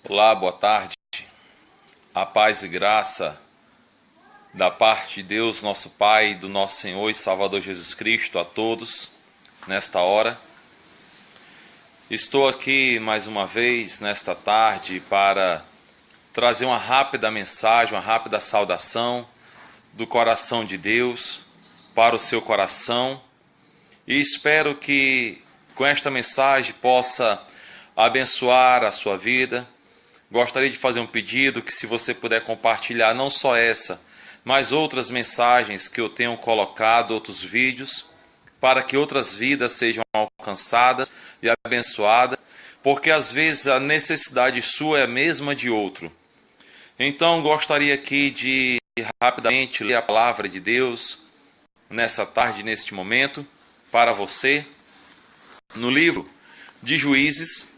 Olá, boa tarde. A paz e graça da parte de Deus, nosso Pai, do nosso Senhor e Salvador Jesus Cristo a todos nesta hora. Estou aqui mais uma vez nesta tarde para trazer uma rápida mensagem, uma rápida saudação do coração de Deus para o seu coração, e espero que com esta mensagem possa abençoar a sua vida. Gostaria de fazer um pedido que, se você puder compartilhar não só essa, mas outras mensagens que eu tenho colocado, outros vídeos, para que outras vidas sejam alcançadas e abençoadas, porque às vezes a necessidade sua é a mesma de outro. Então gostaria aqui de rapidamente ler a palavra de Deus nessa tarde, neste momento, para você, no livro de Juízes,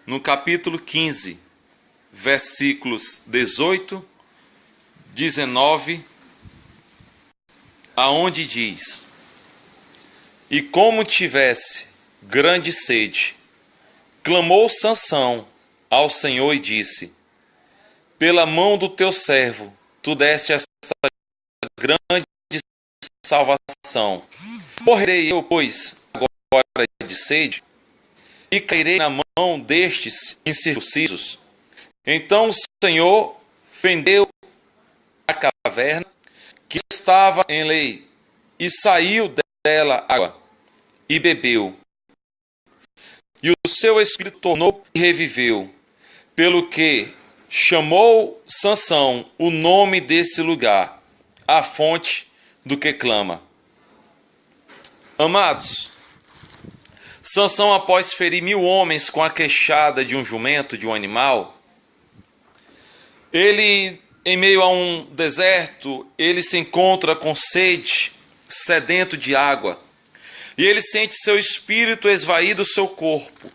no capítulo 15, versículos 18, 19, aonde diz: E como tivesse grande sede, clamou Sansão ao Senhor e disse: Pela mão do teu servo, tu deste esta grande salvação. Morrerei eu, pois, agora de sede, e cairei na mão destes incircuncisos? Então o Senhor fendeu a caverna que estava em lei, e saiu dela água, e bebeu. E o seu espírito tornou e reviveu, pelo que chamou Sansão o nome desse lugar, a fonte do que clama. Amados, Sansão, após ferir 1000 homens com a queixada de um jumento, de um animal, ele, em meio a um deserto, ele se encontra com sede, sedento de água. E ele sente seu espírito esvair do seu corpo.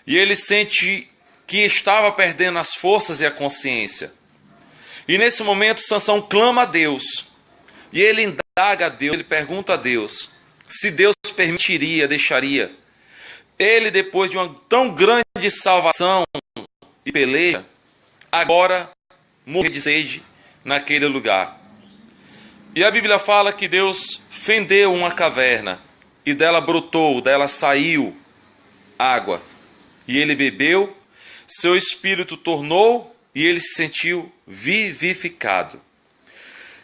E ele sente que estava perdendo as forças e a consciência. E nesse momento, Sansão clama a Deus. E ele indaga a Deus, ele pergunta a Deus se Deus permitiria, deixaria. Ele, depois de uma tão grande salvação e peleja, agora morrer de sede naquele lugar. E a Bíblia fala que Deus fendeu uma caverna, e dela brotou, dela saiu água. E ele bebeu, seu espírito tornou, e ele se sentiu vivificado.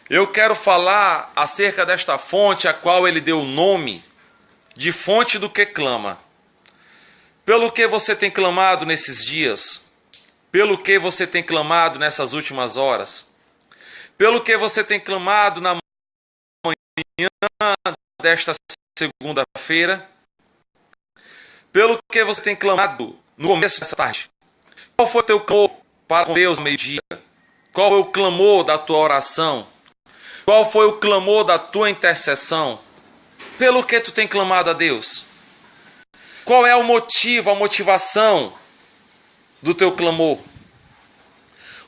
Eu quero falar acerca desta fonte, a qual ele deu o nome de fonte do que clama. Pelo que você tem clamado nesses dias? Pelo que você tem clamado nessas últimas horas? Pelo que você tem clamado na manhã desta segunda-feira? Pelo que você tem clamado no começo dessa tarde? Qual foi o teu clamor para com Deus ao meio-dia? Qual foi o clamor da tua oração? Qual foi o clamor da tua intercessão? Pelo que tu tem clamado a Deus? Qual é o motivo, a motivação do teu clamor?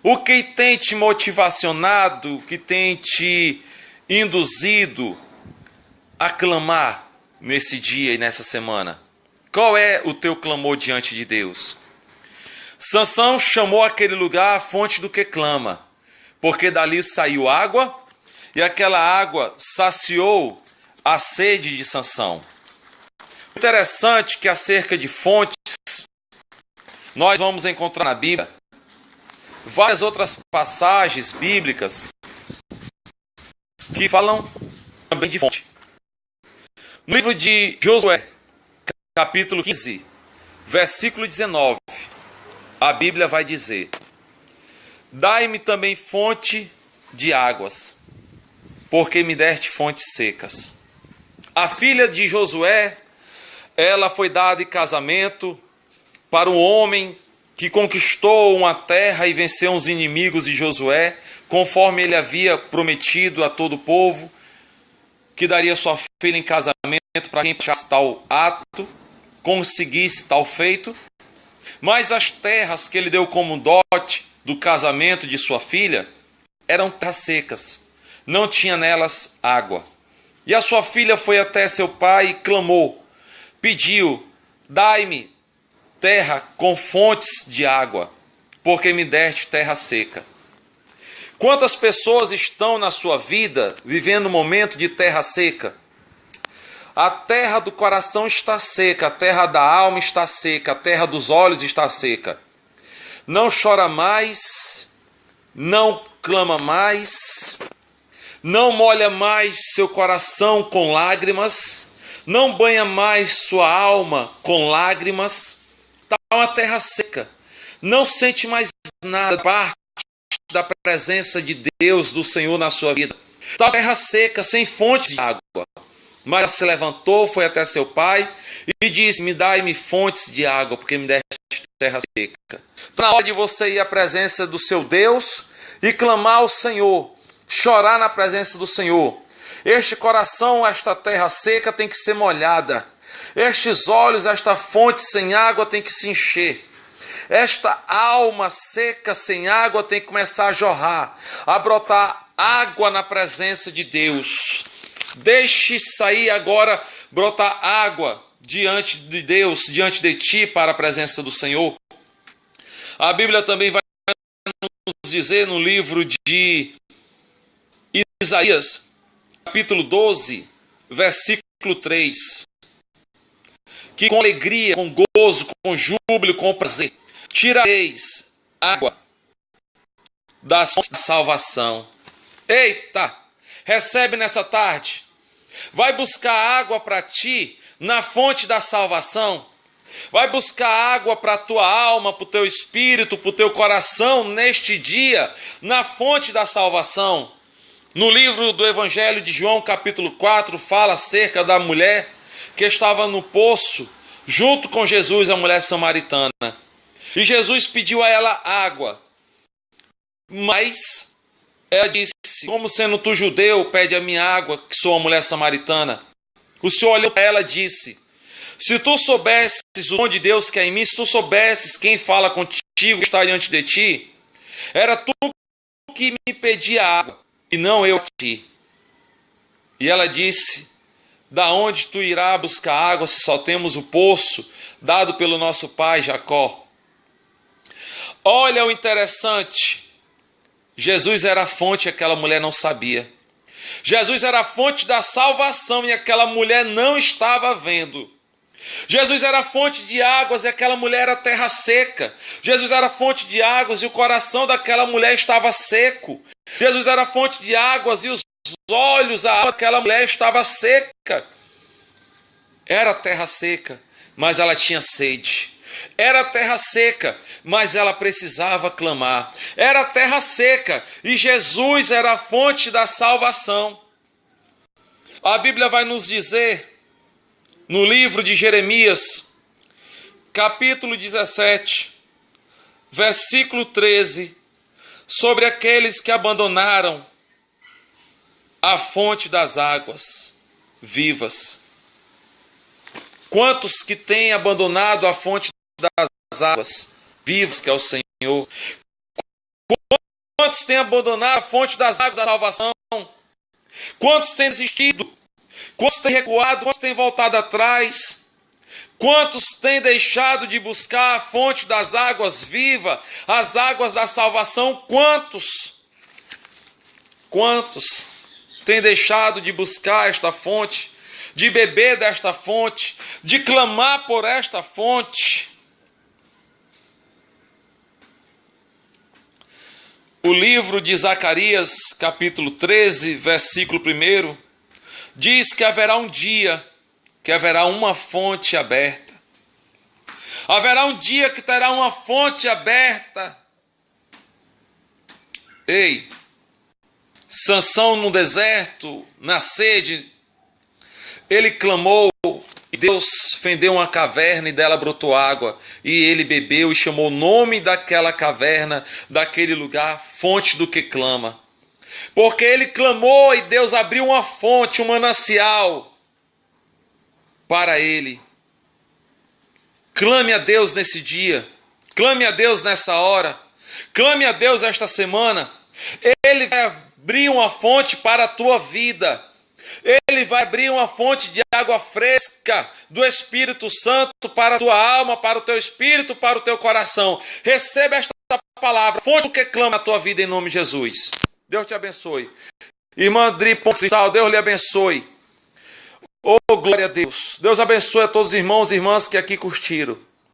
O que tem te motivacionado, o que tem te induzido a clamar nesse dia e nessa semana? Qual é o teu clamor diante de Deus? Sansão chamou aquele lugar a fonte do que clama, porque dali saiu água, e aquela água saciou a sede de Sansão. Interessante que acerca de fontes, nós vamos encontrar na Bíblia várias outras passagens bíblicas que falam também de fonte. No livro de Josué, capítulo 15, versículo 19, a Bíblia vai dizer: Dai-me também fonte de águas, porque me deste fontes secas. A filha de Josué, ela foi dada em casamento para um homem que conquistou uma terra e venceu os inimigos de Josué, conforme ele havia prometido a todo o povo, que daria sua filha em casamento para quem praticasse tal ato, conseguisse tal feito. Mas as terras que ele deu como dote do casamento de sua filha eram terras secas, não tinha nelas água. E a sua filha foi até seu pai e clamou, pediu: dai-me terra com fontes de água. porque me deste terra seca. Quantas pessoas estão na sua vida vivendo um momento de terra seca? A terra do coração está seca, a terra da alma está seca, a terra dos olhos está seca. Não chora mais, não clama mais, não molha mais seu coração com lágrimas, não banha mais sua alma com lágrimas. Está uma terra seca, não sente mais nada, parte da presença de Deus, do Senhor na sua vida. Está uma terra seca, sem fontes de água. Mas ela se levantou, foi até seu pai e disse: me dai-me fontes de água, porque me deste terra seca. Está na hora de você ir à presença do seu Deus e clamar ao Senhor, chorar na presença do Senhor. Este coração, esta terra seca tem que ser molhada. Estes olhos, esta fonte sem água tem que se encher. Esta alma seca sem água tem que começar a jorrar, a brotar água na presença de Deus. Deixe sair agora, brotar água diante de Deus, diante de ti, para a presença do Senhor. A Bíblia também vai nos dizer no livro de Isaías, capítulo 12, versículo 3, que com alegria, com gozo, com júbilo, com prazer, tirareis água da salvação. Eita! Recebe nessa tarde. Vai buscar água para ti na fonte da salvação. Vai buscar água para a tua alma, para o teu espírito, para o teu coração neste dia, na fonte da salvação. No livro do Evangelho de João, capítulo 4, fala acerca da mulher que estava no poço, junto com Jesus, a mulher samaritana. E Jesus pediu a ela água. Mas ela disse: como sendo tu judeu, pede a minha água, que sou uma mulher samaritana. O Senhor olhou para ela e disse: se tu soubesses o dom de Deus que é em mim, se tu soubesses quem fala contigo, que está diante de ti, era tu que me pedia água, e não eu a ti. E ela disse: da onde tu irá buscar água, se só temos o poço dado pelo nosso pai Jacó? Olha o interessante. Jesus era a fonte e aquela mulher não sabia. Jesus era a fonte da salvação e aquela mulher não estava vendo. Jesus era a fonte de águas e aquela mulher era terra seca. Jesus era a fonte de águas e o coração daquela mulher estava seco. Jesus era a fonte de águas e os olhos, a alma daquela mulher estava seca. Era terra seca, mas ela tinha sede. Era terra seca, mas ela precisava clamar. Era terra seca e Jesus era a fonte da salvação. A Bíblia vai nos dizer, no livro de Jeremias, capítulo 17, versículo 13, sobre aqueles que abandonaram a fonte das águas vivas. Quantos que têm abandonado a fonte das águas vivas, que é o Senhor? Quantos têm abandonado a fonte das águas da salvação? Quantos têm desistido? Quantos têm recuado? Quantos têm voltado atrás? Quantos têm deixado de buscar a fonte das águas vivas, as águas da salvação? Quantos têm deixado de buscar esta fonte, de beber desta fonte, de clamar por esta fonte? O livro de Zacarias, capítulo 13, versículo 1, diz que haverá um dia, que haverá uma fonte aberta. Haverá um dia que terá uma fonte aberta. Ei, Sansão no deserto, na sede, ele clamou e Deus fendeu uma caverna e dela brotou água. E ele bebeu e chamou o nome daquela caverna, daquele lugar, fonte do que clama. Porque ele clamou e Deus abriu uma fonte, um manancial para ele. Clame a Deus nesse dia. Clame a Deus nessa hora. Clame a Deus esta semana. Ele vai abrir uma fonte para a tua vida. Ele vai abrir uma fonte de água fresca do Espírito Santo para a tua alma, para o teu espírito, para o teu coração. Receba esta da palavra, fonte do que clama a tua vida em nome de Jesus. Deus te abençoe. Irmã Dri Pontes Cristal, Deus lhe abençoe. Oh, glória a Deus. Deus abençoe a todos os irmãos e irmãs que aqui curtiram.